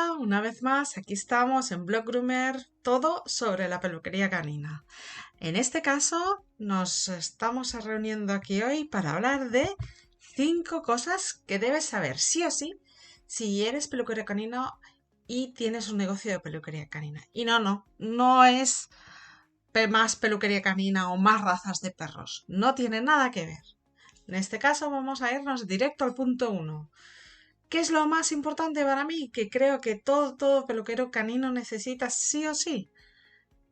Hola, una vez más, aquí estamos en Blog Groomer, todo sobre la peluquería canina. En este caso, nos estamos reuniendo aquí hoy para hablar de 5 cosas que debes saber sí o sí si eres peluquero canino y tienes un negocio de peluquería canina. Y no es más peluquería canina o más razas de perros. No tiene nada que ver. En este caso, vamos a irnos directo al punto uno. ¿Qué es lo más importante para mí? Que creo que todo peluquero canino necesita sí o sí.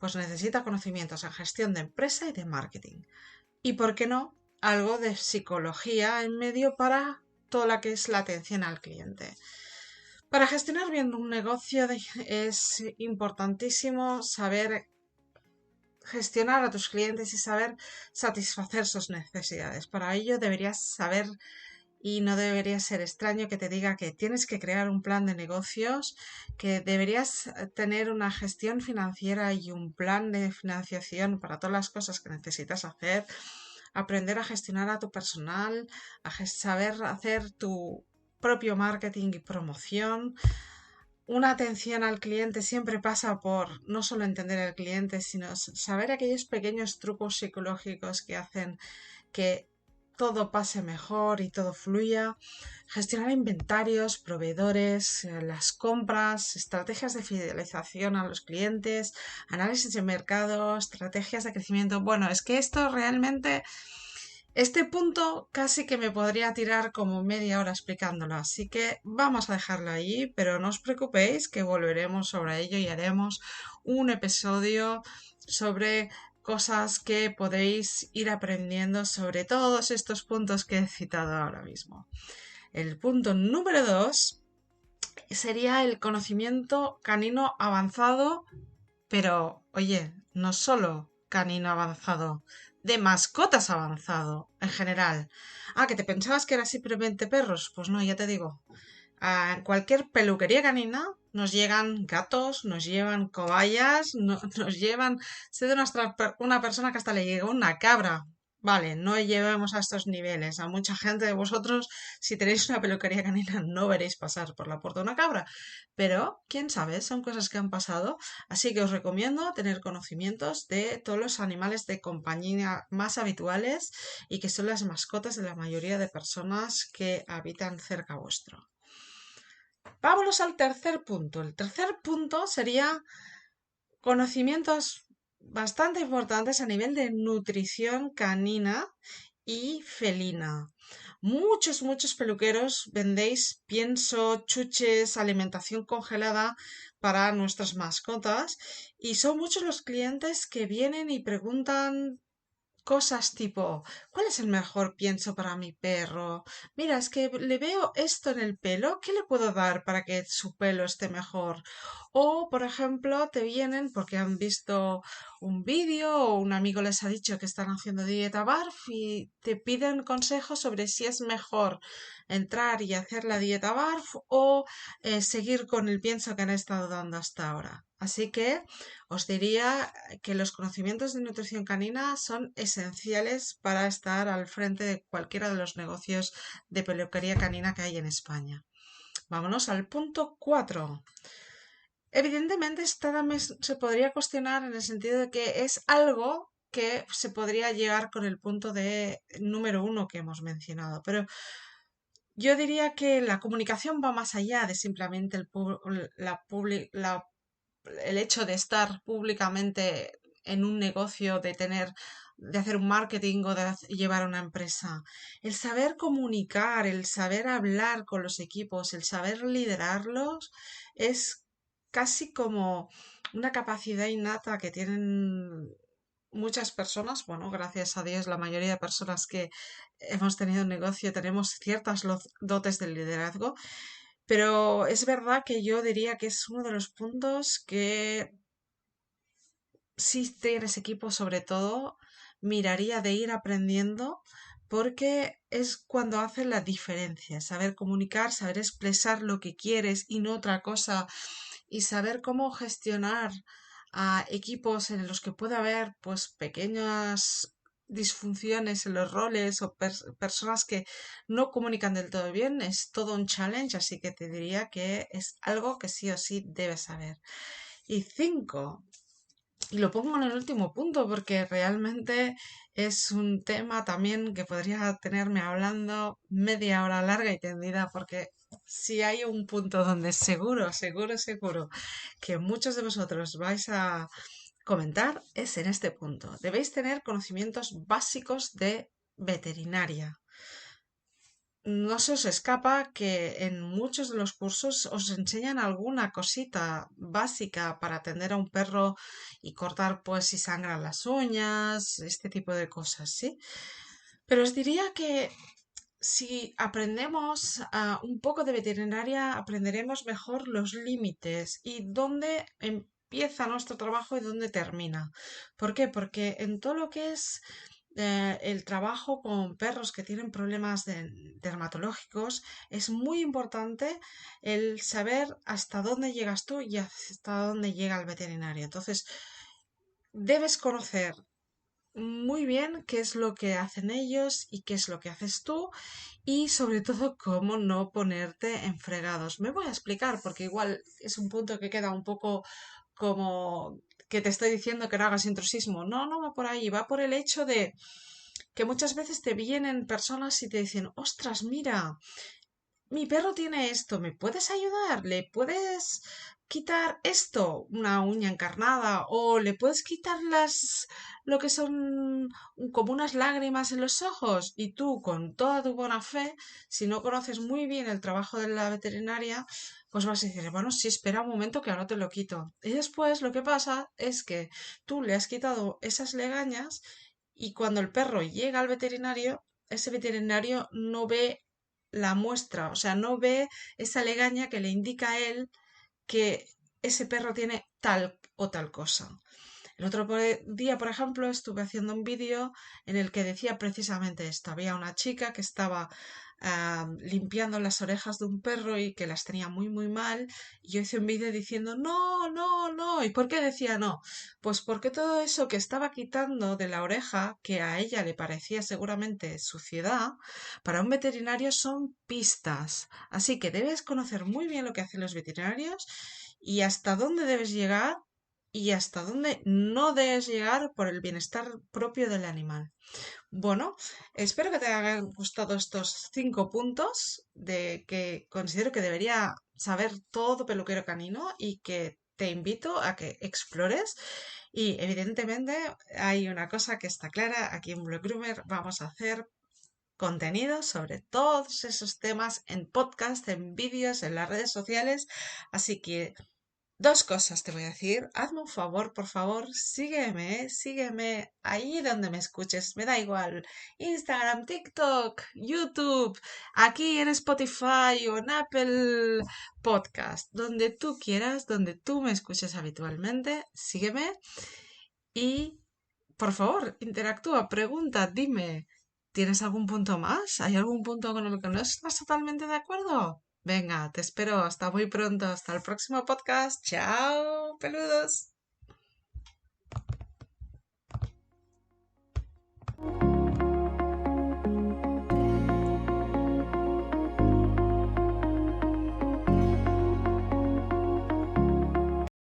Pues necesita conocimientos en gestión de empresa y de marketing. Y por qué no, algo de psicología en medio para toda la que es la atención al cliente. Para gestionar bien un negocio es importantísimo saber gestionar a tus clientes y saber satisfacer sus necesidades. Para ello deberías saber y no debería ser extraño que te diga que tienes que crear un plan de negocios, que deberías tener una gestión financiera y un plan de financiación para todas las cosas que necesitas hacer, aprender a gestionar a tu personal, saber hacer tu propio marketing y promoción. Una atención al cliente siempre pasa por no solo entender al cliente, sino saber aquellos pequeños trucos psicológicos que hacen que todo pase mejor y todo fluya. Gestionar inventarios, proveedores, las compras, estrategias de fidelización a los clientes, análisis de mercado, estrategias de crecimiento. Bueno, es que esto realmente, este punto casi que me podría tirar como media hora explicándolo, así que vamos a dejarlo ahí, pero no os preocupéis que volveremos sobre ello y haremos un episodio sobre cosas que podéis ir aprendiendo sobre todos estos puntos que he citado ahora mismo. El punto número 2 sería el conocimiento canino avanzado, pero oye, no solo canino avanzado, de mascotas avanzado en general. Ah, que te pensabas que era simplemente perros. Pues no, ya te digo. A cualquier peluquería canina nos llegan gatos, nos llevan cobayas, nos llevan... Sé de una persona que hasta le llegó una cabra. Vale, no llevemos a estos niveles. A mucha gente de vosotros, si tenéis una peluquería canina, no veréis pasar por la puerta de una cabra. Pero, quién sabe, son cosas que han pasado. Así que os recomiendo tener conocimientos de todos los animales de compañía más habituales y que son las mascotas de la mayoría de personas que habitan cerca vuestro. Vámonos al tercer punto. El tercer punto sería conocimientos bastante importantes a nivel de nutrición canina y felina. Muchos peluqueros vendéis pienso, chuches, alimentación congelada para nuestras mascotas y son muchos los clientes que vienen y preguntan cosas tipo, ¿cuál es el mejor pienso para mi perro? Mira, es que le veo esto en el pelo, ¿qué le puedo dar para que su pelo esté mejor? O, por ejemplo, te vienen porque han visto un vídeo o un amigo les ha dicho que están haciendo dieta BARF y te piden consejos sobre si es mejor entrar y hacer la dieta BARF o seguir con el pienso que han estado dando hasta ahora. Así que os diría que los conocimientos de nutrición canina son esenciales para estar al frente de cualquiera de los negocios de peluquería canina que hay en España. Vámonos al punto 4. Evidentemente, esta también se podría cuestionar en el sentido de que es algo que se podría llegar con el punto de número 1 que hemos mencionado, pero yo diría que la comunicación va más allá de simplemente el hecho de estar públicamente en un negocio, de hacer un marketing o de llevar una empresa. El saber comunicar, el saber hablar con los equipos, el saber liderarlos, es casi como una capacidad innata que tienen muchas personas. Bueno, gracias a Dios, la mayoría de personas que hemos tenido negocio tenemos ciertas dotes de liderazgo, pero es verdad que yo diría que es uno de los puntos que si tienes equipo sobre todo, miraría de ir aprendiendo porque es cuando hace la diferencia, saber comunicar, saber expresar lo que quieres y no otra cosa y saber cómo gestionar a equipos en los que puede haber pues pequeñas disfunciones en los roles o personas que no comunican del todo bien, es todo un challenge, así que te diría que es algo que sí o sí debes saber. Y 5, y lo pongo en el último punto porque realmente es un tema también que podría tenerme hablando media hora larga y tendida, porque si hay un punto donde seguro que muchos de vosotros vais a comentar, es en este punto. Debéis tener conocimientos básicos de veterinaria. No se os escapa que en muchos de los cursos os enseñan alguna cosita básica para atender a un perro y cortar pues si sangran las uñas, este tipo de cosas, ¿sí? Pero os diría que si aprendemos un poco de veterinaria, aprenderemos mejor los límites y dónde empieza nuestro trabajo y dónde termina. ¿Por qué? Porque en todo lo que es el trabajo con perros que tienen problemas dermatológicos, es muy importante el saber hasta dónde llegas tú y hasta dónde llega el veterinario. Entonces, debes conocer muy bien qué es lo que hacen ellos y qué es lo que haces tú y sobre todo cómo no ponerte en fregados. Me voy a explicar porque igual es un punto que queda un poco como que te estoy diciendo que no hagas intrusismo. No, no va por ahí, va por el hecho de que muchas veces te vienen personas y te dicen, ostras, mira, mi perro tiene esto, ¿me puedes ayudar? ¿Le puedes quitar esto, una uña encarnada? ¿O le puedes quitar lo que son como unas lágrimas en los ojos? Y tú, con toda tu buena fe, si no conoces muy bien el trabajo de la veterinaria, pues vas a decir, bueno, sí, espera un momento que ahora te lo quito. Y después lo que pasa es que tú le has quitado esas legañas y cuando el perro llega al veterinario, ese veterinario no ve la muestra, o sea, no ve esa legaña que le indica a él que ese perro tiene tal o tal cosa. El otro día, por ejemplo, estuve haciendo un vídeo en el que decía precisamente esto. Había una chica que estaba limpiando las orejas de un perro y que las tenía muy mal. Y yo hice un vídeo diciendo, no, no, no. ¿Y por qué decía no? Pues porque todo eso que estaba quitando de la oreja, que a ella le parecía seguramente suciedad, para un veterinario son pistas. Así que debes conocer muy bien lo que hacen los veterinarios y hasta dónde debes llegar y hasta dónde no debes llegar por el bienestar propio del animal. Bueno, espero que te hayan gustado estos 5 puntos de que considero que debería saber todo peluquero canino y que te invito a que explores. Y evidentemente hay una cosa que está clara, aquí en Blue Groomer vamos a hacer contenido sobre todos esos temas en podcast, en vídeos, en las redes sociales. Así que 2 cosas te voy a decir. Hazme un favor, por favor, sígueme, sígueme ahí donde me escuches, me da igual. Instagram, TikTok, YouTube, aquí en Spotify o en Apple Podcast, donde tú quieras, donde tú me escuches habitualmente, sígueme y, por favor, interactúa, pregunta, dime, ¿tienes algún punto más? ¿Hay algún punto con el que no estás totalmente de acuerdo? Venga, te espero. Hasta muy pronto. Hasta el próximo podcast. Chao, peludos.